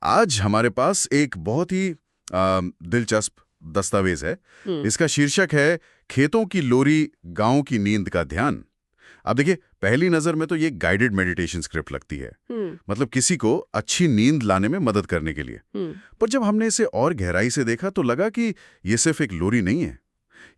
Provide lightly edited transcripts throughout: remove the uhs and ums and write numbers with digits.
आज हमारे पास एक बहुत ही दिलचस्प दस्तावेज है। इसका शीर्षक है खेतों की लोरी, गांव की नींद का ध्यान। अब देखिए, पहली नजर में तो ये गाइडेड मेडिटेशन स्क्रिप्ट लगती है, मतलब किसी को अच्छी नींद लाने में मदद करने के लिए। पर जब हमने इसे और गहराई से देखा तो लगा कि ये सिर्फ एक लोरी नहीं है,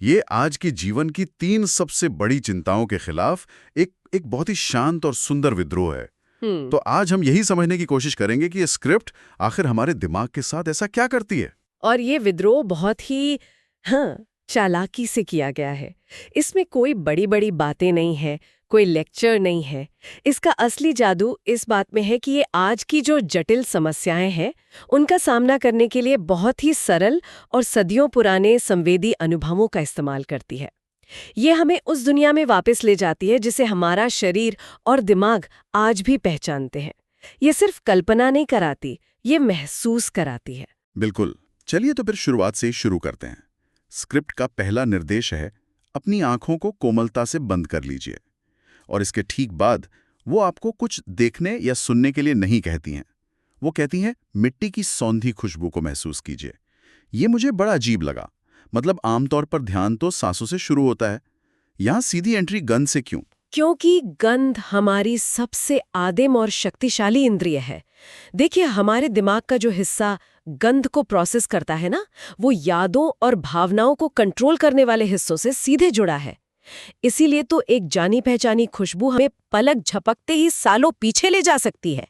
ये आज के जीवन की 3 सबसे बड़ी चिंताओं के खिलाफ एक बहुत ही शांत और सुंदर विद्रोह है। तो आज हम यही समझने की कोशिश करेंगे कि ये स्क्रिप्ट आखिर हमारे दिमाग के साथ ऐसा क्या करती है। और ये विद्रोह बहुत ही चालाकी से किया गया है। इसमें कोई बड़ी बड़ी बातें नहीं है, कोई लेक्चर नहीं है। इसका असली जादू इस बात में है कि ये आज की जो जटिल समस्याएं हैं उनका सामना करने के लिए बहुत ही सरल और सदियों पुराने संवेदी अनुभवों का इस्तेमाल करती है। ये हमें उस दुनिया में वापस ले जाती है जिसे हमारा शरीर और दिमाग आज भी पहचानते हैं। ये सिर्फ कल्पना नहीं कराती, ये महसूस कराती है। बिल्कुल। चलिए तो फिर शुरुआत से ही शुरू करते हैं। स्क्रिप्ट का पहला निर्देश है, अपनी आंखों को कोमलता से बंद कर लीजिए। और इसके ठीक बाद वो आपको कुछ देखने या सुनने के लिए नहीं कहती हैं। वो कहती हैं, मिट्टी की सौंधी खुशबू को महसूस कीजिए। ये मुझे बड़ा अजीब लगा। मतलब आमतौर पर ध्यान तो सांसों से शुरू होता है, यहाँ सीधी एंट्री गंध से क्यों? क्योंकि गंध हमारी सबसे आदिम और शक्तिशाली इंद्रिय है। देखिए, हमारे दिमाग का जो हिस्सा गंध को प्रोसेस करता है ना, वो यादों और भावनाओं को कंट्रोल करने वाले हिस्सों से सीधे जुड़ा है। इसीलिए तो एक जानी पहचानी खुशबू हमें पलक झपकते ही सालों पीछे ले जा सकती है।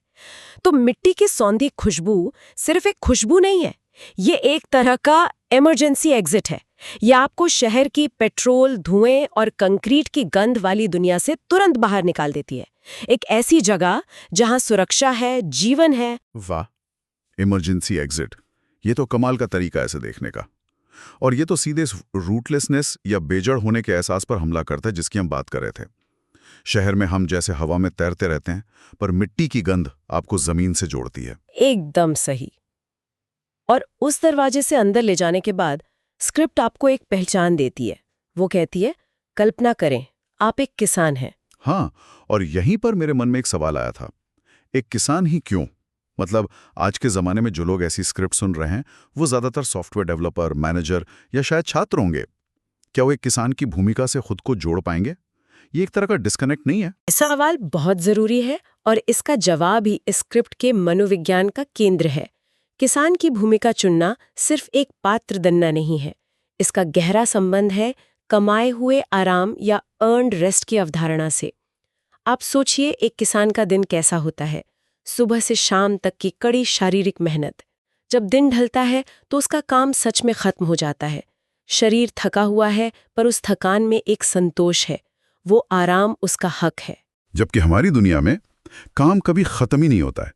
तो मिट्टी की सौंधी खुशबू सिर्फ एक खुशबू नहीं है, ये एक तरह का इमरजेंसी एग्जिट है। यह आपको शहर की पेट्रोल, धुएं और कंक्रीट की गंध वाली दुनिया से तुरंत बाहर निकाल देती है। एक ऐसी जगह जहां सुरक्षा है, जीवन है। वाह, इमरजेंसी एग्जिट, ये तो कमाल का तरीका है इसे देखने का। और ये तो सीधे रूटलेसनेस या बेजड़ होने के एहसास पर हमला करता है जिसकी हम बात कर रहे थे। शहर में हम जैसे हवा में तैरते रहते हैं, पर मिट्टी की गंध आपको जमीन से जोड़ती है। एकदम सही। और उस दरवाजे से अंदर ले जाने के बाद स्क्रिप्ट आपको एक पहचान देती है। वो कहती है, कल्पना करें आप एक किसान हैं। हाँ, और यहीं पर मेरे मन में एक सवाल आया था, एक किसान ही क्यों? मतलब आज के ज़माने में जो लोग ऐसी स्क्रिप्ट सुन रहे हैं वो ज़्यादातर सॉफ्टवेयर डेवलपर, मैनेजर या शायद छात्र होंगे। क्या वो एक किसान की भूमिका से खुद को जोड़ पाएंगे? ये एक तरह का डिस्कनेक्ट नहीं है? ऐसा सवाल बहुत जरूरी है और इसका जवाब ही इस स्क्रिप्ट के मनोविज्ञान का केंद्र है। किसान की भूमिका चुनना सिर्फ एक पात्र बनना नहीं है, इसका गहरा संबंध है कमाए हुए आराम या अर्न्ड रेस्ट की अवधारणा से। आप सोचिए, एक किसान का दिन कैसा होता है। सुबह से शाम तक की कड़ी शारीरिक मेहनत। जब दिन ढलता है तो उसका काम सच में खत्म हो जाता है। शरीर थका हुआ है, पर उस थकान में एक संतोष है। वो आराम उसका हक है। जबकि हमारी दुनिया में काम कभी खत्म ही नहीं होता है।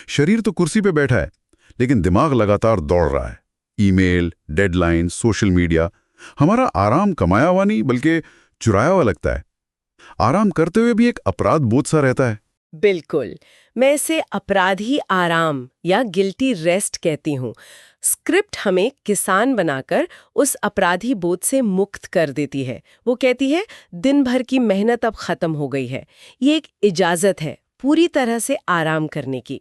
शरीर तो कुर्सी पे बैठा है, लेकिन दिमाग लगातार दौड़ रहा है। Email, deadline, social media. हमारा आराम कमाया हुआ नहीं बल्कि चुराया हुआ लगता है। आराम करते हुए भी एक अपराध बोध सा रहता है। बिल्कुल, मैं इसे अपराधी आराम या गिल्टी रेस्ट कहती हूँ। स्क्रिप्ट हमें किसान बनाकर उस अपराधी बोध से मुक्त कर देती है। वो कहती है, दिन भर की मेहनत अब खत्म हो गई है। ये एक इजाजत है पूरी तरह से आराम करने की।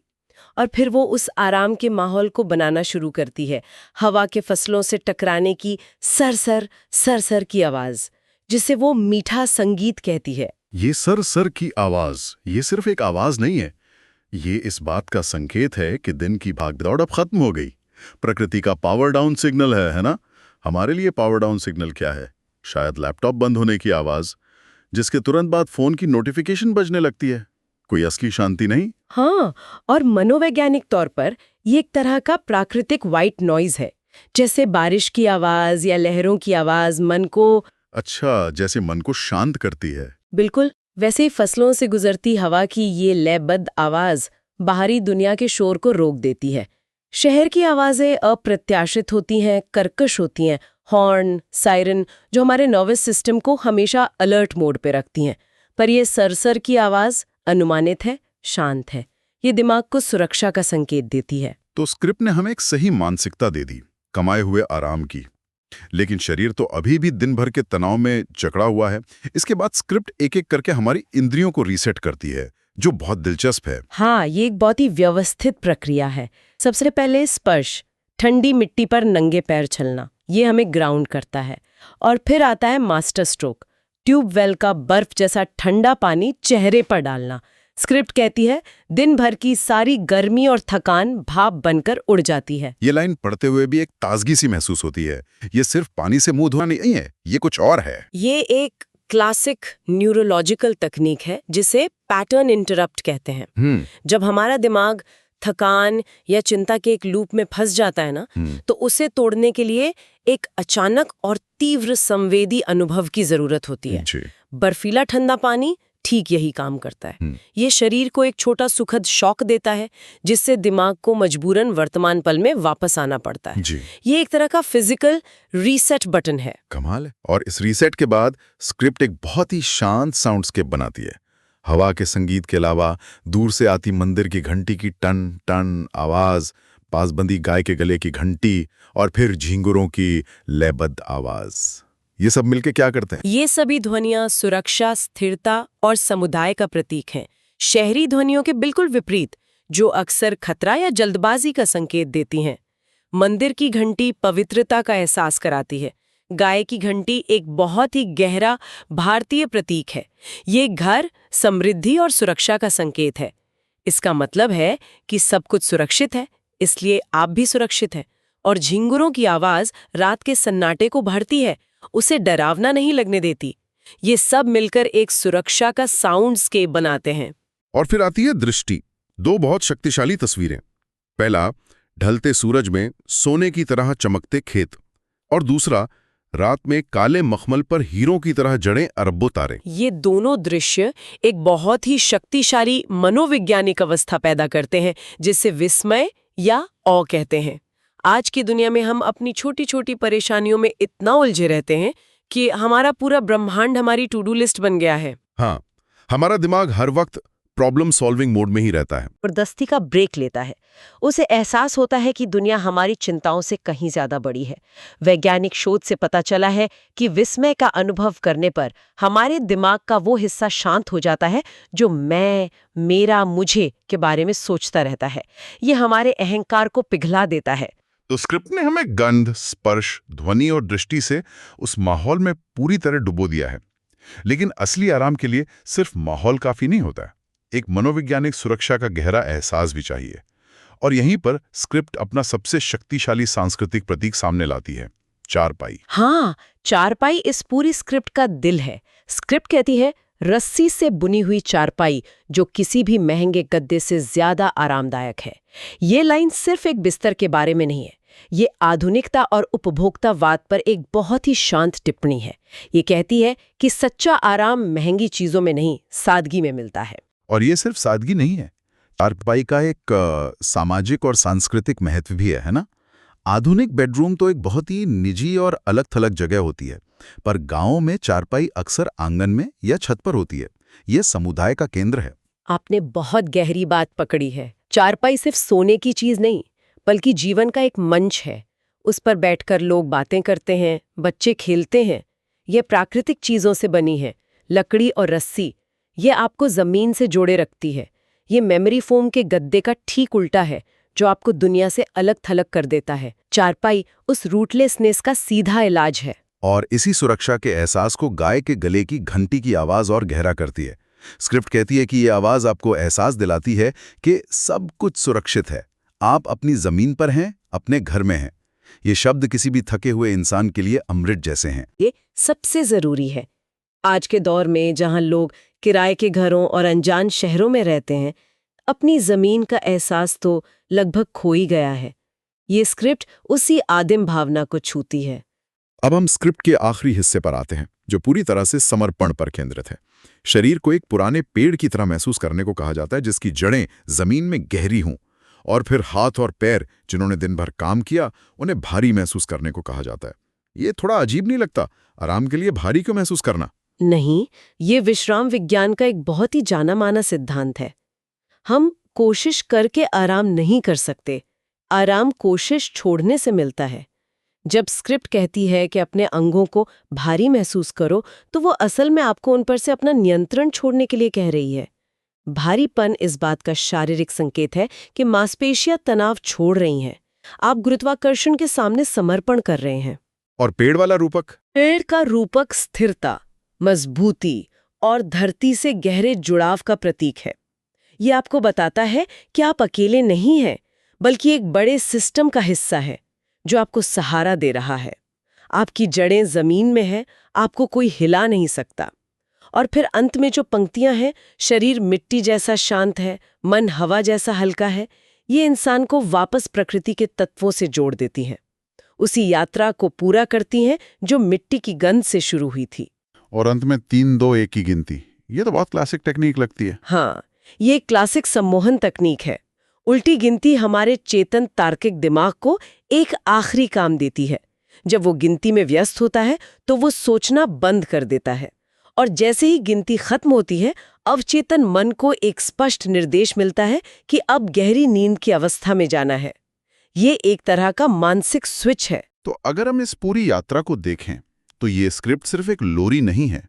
और फिर वो उस आराम के माहौल को बनाना शुरू करती है। हवा के फसलों से टकराने की सरसर सरसर की आवाज, जिसे वो मीठा संगीत कहती है। ये सर सर की आवाज, ये सिर्फ एक आवाज नहीं है, ये इस बात का संकेत है कि दिन की भागदौड़ अब खत्म हो गई। प्रकृति का पावर डाउन सिग्नल है ना? हमारे लिए पावर डाउन सिग्नल क्या है? शायद लैपटॉप बंद होने की आवाज, जिसके तुरंत बाद फोन की नोटिफिकेशन बजने लगती है। कोई असली शांति नहीं। हाँ, और मनोवैज्ञानिक तौर पर ये एक तरह का प्राकृतिक व्हाइट नॉइज है। जैसे बारिश की आवाज या लहरों की आवाज मन को, अच्छा, जैसे मन को शांत करती है। बिल्कुल वैसे ही फसलों से गुजरती हवा की ये लयबद्ध आवाज बाहरी दुनिया के शोर को रोक देती है। शहर की आवाजें अप्रत्याशित होती हैं, कर्कश होती हैं। हॉर्न, सायरन, जो हमारे नर्वस सिस्टम को हमेशा अलर्ट मोड पे रखती हैं। पर ये सरसर की आवाज अनुमानित है, शांत है। ये दिमाग को सुरक्षा का संकेत देती है। तो स्क्रिप्ट ने हमें एक सही मानसिकता दे दी, कमाए हुए आराम की। लेकिन शरीर तो अभी भी दिन भर के तनाव में जकड़ा हुआ है। इसके बाद स्क्रिप्ट एक एक करके हमारी इंद्रियों को रीसेट करती है, जो बहुत दिलचस्प है। हाँ, ये एक बहुत ही व्यवस्थित प्रक्रिया है। सबसे पहले स्पर्श, ठंडी मिट्टी पर नंगे पैर चलना, ये हमें ग्राउंड करता है। और फिर आता है मास्टर स्ट्रोक, ट्यूबवेल का बर्फ जैसा ठंडा पानी चेहरे पर डालना। स्क्रिप्ट कहती है दिन भर की सारी गर्मी और थकान भाप बनकर उड़ जाती है। ये लाइन पढ़ते हुए भी एक ताजगी सी महसूस होती है। ये सिर्फ पानी से मुंह धोना नहीं है, ये कुछ और है। ये एक क्लासिक न्यूरोलॉजिकल तकनीक है जिसे पैटर्न इंटरप्ट कहते हैं। जब हमारा दिमाग थकान या चिंता के एक लूप में फंस जाता है ना, तो उसे तोड़ने के लिए एक अचानक और तीव्र संवेदी अनुभव की जरूरत होती है। बर्फीला ठंडा पानी ठीक यही काम करता है। ये शरीर को एक छोटा सुखद शॉक देता है, जिससे दिमाग को मजबूरन वर्तमान पल में वापस आना पड़ता है। ये एक तरह का फिजिकल रीसेट बटन है। कमाल है। और इस रीसेट के बाद स्क्रिप्ट एक बहुत ही शांत साउंडस्केप बनाती है। हवा के संगीत के अलावा दूर से आती मंदिर की घंटी की टन टन आवाज, पासबंदी गाय के गले की घंटी और फिर झींगुरों की लयबद्ध आवाज, ये सब मिलके क्या करते हैं? ये सभी ध्वनियां सुरक्षा, स्थिरता और समुदाय का प्रतीक हैं। शहरी ध्वनियों के बिल्कुल विपरीत, जो अक्सर खतरा या जल्दबाजी का संकेत देती हैं। मंदिर की घंटी पवित्रता का एहसास कराती है। गाय की घंटी एक बहुत ही गहरा भारतीय प्रतीक है। ये घर, समृद्धि और सुरक्षा का संकेत है। इसका मतलब है कि सब कुछ सुरक्षित है, इसलिए आप भी सुरक्षित हैं। और झिंगुरों की आवाज रात के सन्नाटे को भरती है, उसे डरावना नहीं लगने देती। ये सब मिलकर एक सुरक्षा का साउंडस्केप बनाते हैं। और फिर आती है दृष्टि। दो बहुत शक्तिशाली तस्वीरें। पहला, ढलते सूरज में सोने की तरह चमकते खेत, और दूसरा, रात में काले मखमल पर हीरों की तरह जड़े अरबों तारे। ये दोनों दृश्य एक बहुत ही शक्तिशाली मनोवैज्ञानिक अवस्था पैदा करते हैं, जिसे विस्मय या औ कहते हैं। आज की दुनिया में हम अपनी छोटी छोटी परेशानियों में इतना उलझे रहते हैं कि हमारा पूरा ब्रह्मांड हमारी टू डू लिस्ट बन गया है। हाँ, हमारा दिमाग हर वक्त प्रॉब्लम सॉल्विंग मोड में ही रहता है। जबरदस्ती का ब्रेक लेता है। उसे एहसास होता है कि दुनिया हमारी चिंताओं से कहीं ज्यादा बड़ी है। वैज्ञानिक शोध से पता चला है कि विस्मय का अनुभव करने पर हमारे दिमाग का वो हिस्सा शांत हो जाता है जो मैं, मेरा, मुझे के बारे में सोचता रहता है। ये हमारे अहंकार को पिघला देता है। तो स्क्रिप्ट ने हमें गंध, स्पर्श, ध्वनि और दृष्टि से उस माहौल में पूरी तरह डुबो दिया है। लेकिन असली आराम के लिए सिर्फ माहौल काफी नहीं होता है, एक मनोवैज्ञानिक सुरक्षा का गहरा एहसास भी चाहिए। और यहीं पर स्क्रिप्ट अपना सबसे शक्तिशाली सांस्कृतिक प्रतीक सामने लाती है, चारपाई। हाँ, चारपाई इस पूरी स्क्रिप्ट का दिल है। स्क्रिप्ट कहती है रस्सी से बुनी हुई चारपाई जो किसी भी महंगे गद्दे से ज्यादा आरामदायक है। ये लाइन सिर्फ एक बिस्तर के बारे में नहीं है, ये आधुनिकता और उपभोक्तावाद पर एक बहुत ही शांत टिप्पणी है। ये कहती है कि सच्चा आराम महंगी चीजों में नहीं, सादगी में मिलता है। और ये सिर्फ सादगी नहीं है, चारपाई का एक सामाजिक और सांस्कृतिक महत्व भी है ना? आधुनिक बेडरूम तो एक बहुत ही निजी और अलग थलग जगह होती है, पर गांवों में चारपाई अक्सर आंगन में या छत पर होती है। यह समुदाय का केंद्र है। आपने बहुत गहरी बात पकड़ी है। चारपाई सिर्फ सोने की चीज नहीं, बल्कि जीवन का एक मंच है। उस पर बैठकर लोग बातें करते हैं, बच्चे खेलते हैं। यह प्राकृतिक चीजों से बनी है, लकड़ी और रस्सी। यह आपको जमीन से जोड़े रखती है। ये मेमोरी फोम के गद्दे का ठीक उल्टा है, जो आपको दुनिया से अलग थलग कर देता है। चारपाई उस रूटलेसनेस का सीधा इलाज है। और इसी सुरक्षा के एहसास को गाय के गले की घंटी की आवाज और गहरा करती है। स्क्रिप्ट कहती है कि ये आवाज आपको एहसास दिलाती है कि सब कुछ सुरक्षित है, आप अपनी जमीन पर हैं, अपने घर में हैं। ये शब्द किसी भी थके हुए इंसान के लिए अमृत जैसे हैं। ये सबसे जरूरी है। आज के दौर में जहां लोग किराए के घरों और अनजान शहरों में रहते हैं, अपनी जमीन का एहसास तो लगभग खो ही गया है। ये स्क्रिप्ट उसी आदिम भावना को छूती है। अब हम स्क्रिप्ट के आखिरी हिस्से पर आते हैं, जो पूरी तरह से समर्पण पर केंद्रित है। शरीर को एक पुराने पेड़ की तरह महसूस करने को कहा जाता है, जिसकी जड़ें जमीन में गहरी हों। और फिर हाथ और पैर, जिन्होंने दिन भर काम किया, उन्हें भारी महसूस करने को कहा जाता है। ये थोड़ा अजीब नहीं लगता? आराम के लिए भारी क्यों महसूस करना? नहीं, ये विश्राम विज्ञान का एक बहुत ही जाना माना सिद्धांत है। हम कोशिश करके आराम नहीं कर सकते, आराम कोशिश छोड़ने से मिलता है। जब स्क्रिप्ट कहती है कि अपने अंगों को भारी महसूस करो, तो वो असल में आपको उन पर से अपना नियंत्रण छोड़ने के लिए कह रही है। भारीपन इस बात का शारीरिक संकेत है कि मांसपेशियां तनाव छोड़ रही हैं। आप गुरुत्वाकर्षण के सामने समर्पण कर रहे हैं। और पेड़ वाला रूपक? पेड़ का रूपक स्थिरता, मजबूती और धरती से गहरे जुड़ाव का प्रतीक है। ये आपको बताता है कि आप अकेले नहीं हैं, बल्कि एक बड़े सिस्टम का हिस्सा है जो आपको सहारा दे रहा है। आपकी जड़ें जमीन में हैं, आपको कोई हिला नहीं सकता। और फिर अंत में जो पंक्तियां हैं, शरीर मिट्टी जैसा शांत है, मन हवा जैसा हल्का है, ये इंसान को वापस प्रकृति के तत्वों से जोड़ देती हैं, उसी यात्रा को पूरा करती हैं जो मिट्टी की गंध से शुरू हुई थी। और अंत में 3 2 1 की गिनती, ये तो बहुत क्लासिक टेक्निक लगती है। हाँ, ये क्लासिक सम्मोहन तकनीक है। उल्टी गिनती हमारे चेतन तार्किक दिमाग को एक आखिरी काम देती है। जब वो गिनती में व्यस्त होता है तो वो सोचना बंद कर देता है, और जैसे ही गिनती खत्म होती है, अवचेतन मन को एक स्पष्ट निर्देश मिलता है कि अब गहरी नींद की अवस्था में जाना है। ये एक तरह का मानसिक स्विच है। तो अगर हम इस पूरी यात्रा को देखें तो ये स्क्रिप्ट सिर्फ एक लोरी नहीं है,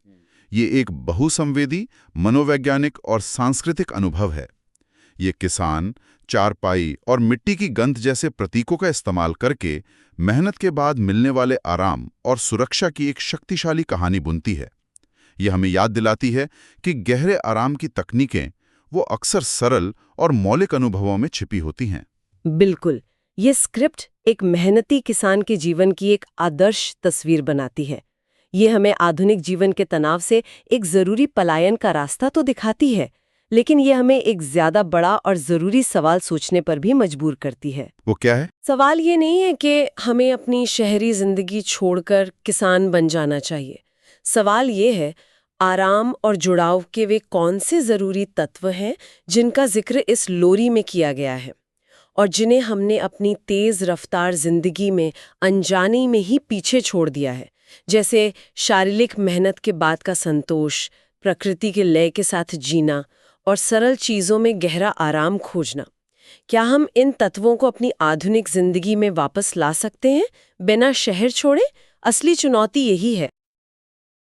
ये एक बहुसंवेदी, मनोवैज्ञानिक और सांस्कृतिक अनुभव है। ये किसान, चारपाई और मिट्टी की गंध जैसे प्रतीकों का इस्तेमाल करके मेहनत के बाद मिलने वाले आराम और सुरक्षा की एक शक्तिशाली कहानी बुनती है। ये हमें याद दिलाती है कि गहरे आराम की तकनीकें वो अक्सर सरल और मौलिक अनुभवों में छिपी होती हैं। बिल्कुल, ये स्क्रिप्ट एक मेहनती किसान के जीवन की एक आदर्श तस्वीर बनाती है। ये हमें आधुनिक जीवन के तनाव से एक जरूरी पलायन का रास्ता तो दिखाती है, लेकिन ये हमें एक ज्यादा बड़ा और जरूरी सवाल सोचने पर भी मजबूर करती है। वो क्या है? सवाल ये नहीं है कि हमें अपनी शहरी जिंदगी छोड़कर किसान बन जाना चाहिए। सवाल ये है, आराम और जुड़ाव के वे कौन से जरूरी तत्व हैं जिनका जिक्र इस लोरी में किया गया है और जिन्हें हमने अपनी तेज रफ्तार जिंदगी में अनजाने में ही पीछे छोड़ दिया है, जैसे शारीरिक मेहनत के बाद का संतोष, प्रकृति के लय के साथ जीना और सरल चीजों में गहरा आराम खोजना। क्या हम इन तत्वों को अपनी आधुनिक जिंदगी में वापस ला सकते हैं बिना शहर छोड़े? असली चुनौती यही है।